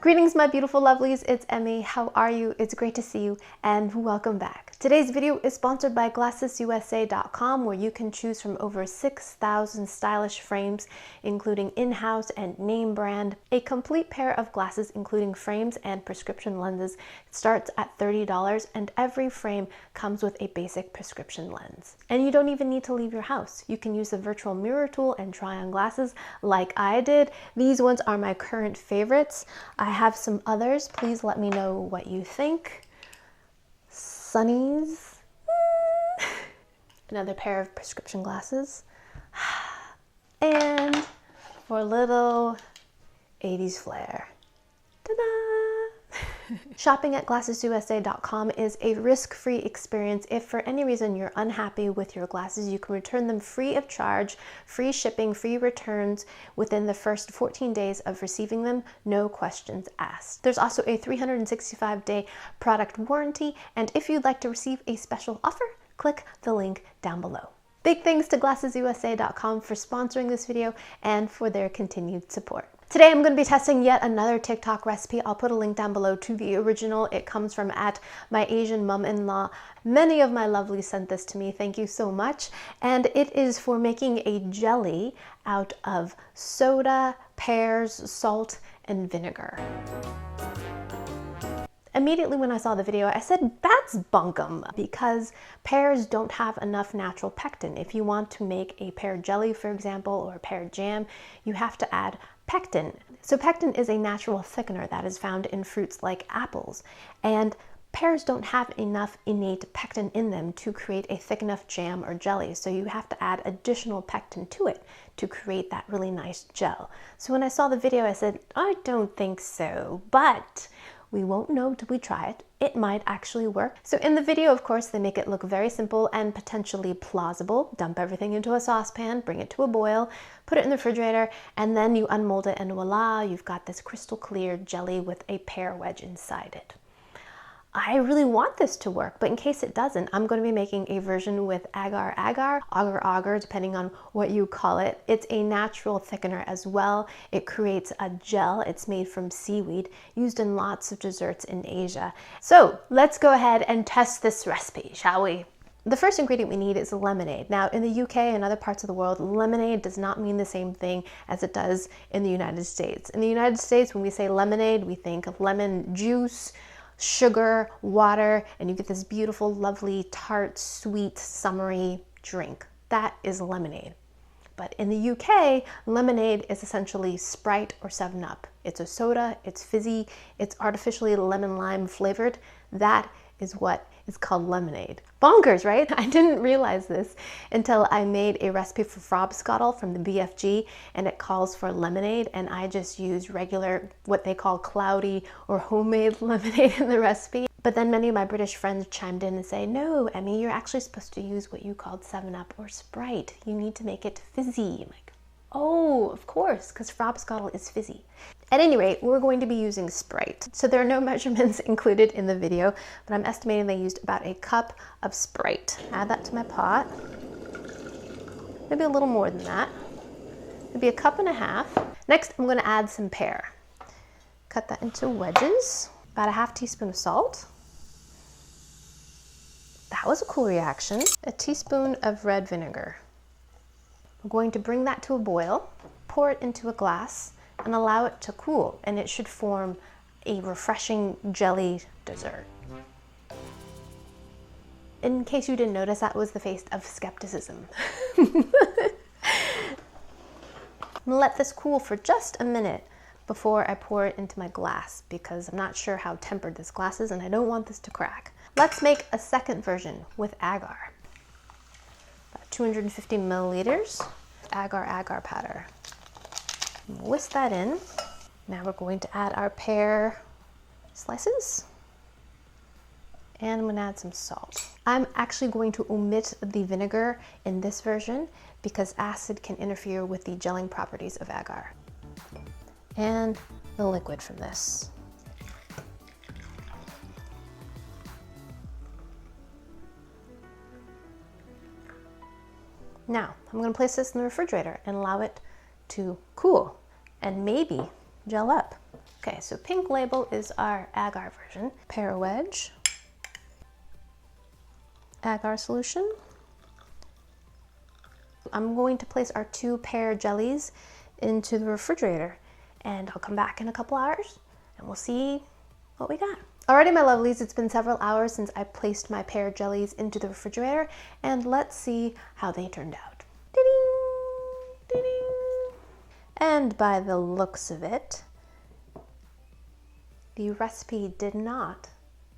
Greetings, my beautiful lovelies. It's Emmy. How are you? It's great to see you and welcome back. Today's video is sponsored by GlassesUSA.com, where you can choose from over 6,000 stylish frames, including in-house and name brand. A complete pair of glasses, including frames and prescription lenses, starts at $30, and every frame comes with a basic prescription lens. And you don't even need to leave your house. You can use the virtual mirror tool and try on glasses like I did. These ones are my current favorites. I have some others. Please let me know what you think. Sunnies. Another pair of prescription glasses. And for a little 80s flair. Ta-da! Shopping at GlassesUSA.com is a risk-free experience. If for any reason you're unhappy with your glasses, you can return them free of charge, free shipping, free returns within the first 14 days of receiving them, no questions asked. There's also a 365-day product warranty, and if you'd like to receive a special offer, click the link down below. Big thanks to GlassesUSA.com for sponsoring this video and for their continued support. Today I'm going to be testing yet another TikTok recipe. I'll put a link down below to the original. It comes from @myasianmom-in-law. Many of my lovelies sent this to me. Thank you so much. And it is for making a jelly out of soda, pears, salt, and vinegar. Immediately when I saw the video, I said, that's bunkum, because pears don't have enough natural pectin. If you want to make a pear jelly, for example, or pear jam, you have to add pectin. So pectin is a natural thickener that is found in fruits like apples, and pears don't have enough innate pectin in them to create a thick enough jam or jelly, so you have to add additional pectin to it to create that really nice gel. So when I saw the video, I said, I don't think so, but we won't know till we try it. It might actually work. So in the video, of course, they make it look very simple and potentially plausible. Dump everything into a saucepan, bring it to a boil, put it in the refrigerator, and then you unmold it, and voila, you've got this crystal clear jelly with a pear wedge inside it. I really want this to work, but in case it doesn't, I'm going to be making a version with agar, depending on what you call it. It's a natural thickener as well. It creates a gel. It's made from seaweed, used in lots of desserts in Asia. So let's go ahead and test this recipe, shall we? The first ingredient we need is lemonade. Now, in the UK and other parts of the world, lemonade does not mean the same thing as it does in the United States. In the United States, when we say lemonade, we think of lemon juice, sugar, water, and you get this beautiful, lovely, tart, sweet, summery drink. That is lemonade. But in the UK, lemonade is essentially Sprite or 7-Up. It's a soda, it's fizzy, it's artificially lemon lime flavored. That is what is called lemonade. Bonkers, right? I didn't realize this until I made a recipe for frobscottle from the BFG, and it calls for lemonade, and I just used regular, what they call cloudy or homemade lemonade in the recipe. But then many of my British friends chimed in and say, no, Emmy, you're actually supposed to use what you called 7-Up or Sprite. You need to make it fizzy. I'm like, oh, of course, because frobscottle is fizzy. At any rate, we're going to be using Sprite. So there are no measurements included in the video, but I'm estimating they used about a cup of Sprite. Add that to my pot. Maybe a little more than that. Maybe a cup and a half. Next, I'm going to add some pear. Cut that into wedges. About a half teaspoon of salt. That was a cool reaction. A teaspoon of red vinegar. I'm going to bring that to a boil, pour it into a glass, and allow it to cool, and it should form a refreshing jelly dessert. In case you didn't notice, that was the face of skepticism. I'm gonna let this cool for just a minute before I pour it into my glass, because I'm not sure how tempered this glass is and I don't want this to crack. Let's make a second version with agar. About 250 milliliters agar powder. Whisk that in. Now we're going to add our pear slices, and I'm going to add some salt. I'm actually going to omit the vinegar in this version because acid can interfere with the gelling properties of agar. And the liquid from this. Now, I'm going to place this in the refrigerator and allow it to cool and maybe gel up. Okay, so pink label is our agar version. Pear wedge, agar solution. I'm going to place our 2 pear jellies into the refrigerator, and I'll come back in a couple hours and we'll see what we got. Alrighty, my lovelies, it's been several hours since I placed my pear jellies into the refrigerator, and let's see how they turned out. Ding, ding. And by the looks of it, the recipe did not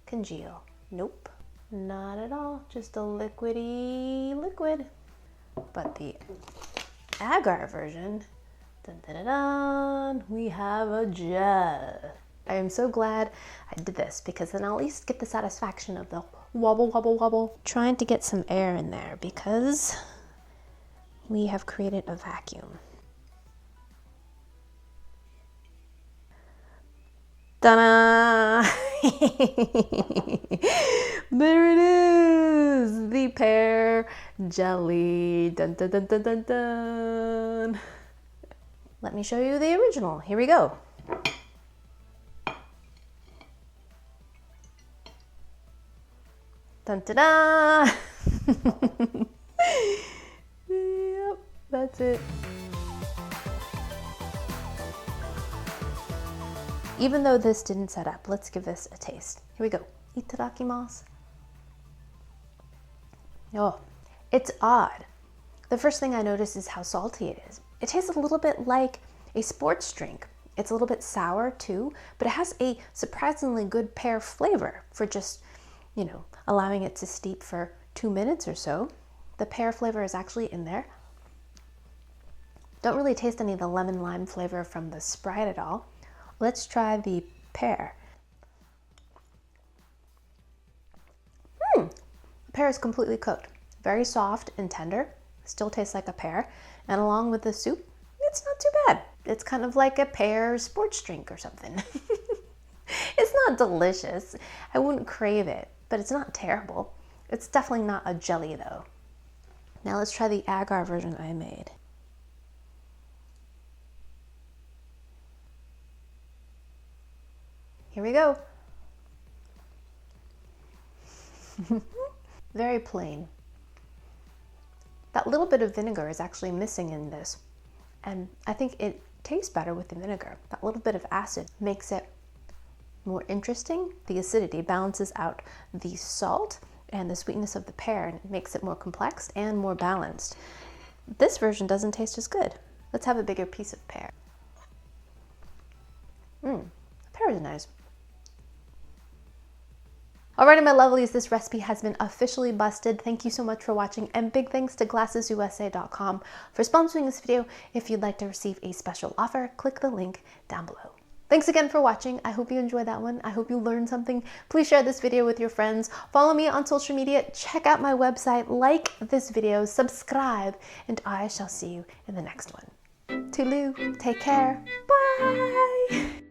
congeal. Nope, not at all, just a liquidy liquid. But the agar version, dun, dun, dun, dun, we have a gel. I am so glad I did this, because then I'll at least get the satisfaction of the wobble, wobble, wobble. Trying to get some air in there because we have created a vacuum. Ta-da! There it is! The pear jelly. Dun, dun, dun, dun, dun, dun. Let me show you the original. Here we go. Dun, da, da. Yep, that's it. Even though this didn't set up, let's give this a taste. Here we go. Itadakimasu. Oh, it's odd. The first thing I notice is how salty it is. It tastes a little bit like a sports drink. It's a little bit sour too, but it has a surprisingly good pear flavor for just, you know, allowing it to steep for 2 minutes or so. The pear flavor is actually in there. Don't really taste any of the lemon lime flavor from the Sprite at all. Let's try the pear. The pear is completely cooked. Very soft and tender. Still tastes like a pear. And along with the soup, it's not too bad. It's kind of like a pear sports drink or something. It's not delicious. I wouldn't crave it, but it's not terrible. It's definitely not a jelly though. Now let's try the agar version I made. Here we go. Very plain. That little bit of vinegar is actually missing in this, and I think it tastes better with the vinegar. That little bit of acid makes it more interesting. The acidity balances out the salt and the sweetness of the pear, and it makes it more complex and more balanced. This version doesn't taste as good. Let's have a bigger piece of pear. Pear is nice. Alrighty, my lovelies, this recipe has been officially busted. Thank you so much for watching, and big thanks to glassesusa.com for sponsoring this video. If you'd like to receive a special offer, click the link down below. Thanks again for watching. I hope you enjoyed that one. I hope you learned something. Please share this video with your friends. Follow me on social media. Check out my website. Like this video. Subscribe. And I shall see you in the next one. Toodaloo. Take care. Bye.